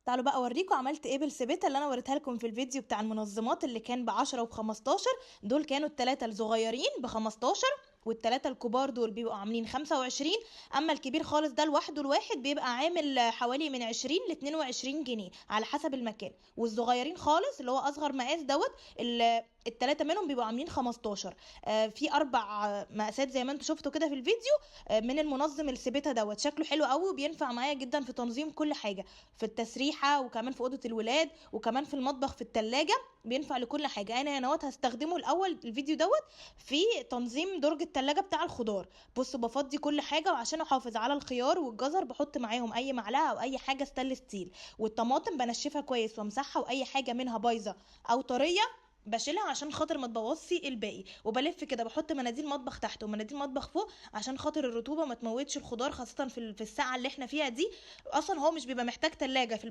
تعالوا بقى اوريكم عملت ايه بالسبيته اللي انا وريتها لكم في الفيديو بتاع المنظمات اللي كان ب10 وب15. دول كانوا التلاتة الصغيرين ب15، والتلاتة الكبار دول بيبقوا عاملين 25. اما الكبير خالص ده لوحده الواحد بيبقى عامل حوالي من 20 ل 22 جنيه على حسب المكان، والصغيرين خالص اللي هو اصغر مقاس دوت التلاتة منهم بيبقوا عاملين 15. في 4 مقاسات زي ما انتوا شفتوا كده في الفيديو. من المنظم السبيته دوت شكله حلو قوي وبينفع معايا جدا في تنظيم كل حاجه، في التسريحه وكمان في اوضه الولاد وكمان في المطبخ في التلاجة. بينفع لكل حاجه. انا هنا هستخدمه الاول الفيديو دوت في تنظيم درج التلاجة بتاع الخضار. بصوا بفضي كل حاجه، وعشان احافظ على الخيار والجزر بحط معاهم اي معلقه او اي حاجه ستانلس ستيل، والطماطم بنشفها كويس وامسحها، واي حاجه منها بايظه او طريه بشيلها عشان خاطر ما تبوظش الباقي. وبلف كده بحط مناديل مطبخ تحت ومناديل مطبخ فوق عشان خاطر الرطوبه ما تموتش الخضار، خاصه في الساعه اللي احنا فيها دي. اصلا هو مش بيبقى محتاج تلاجة في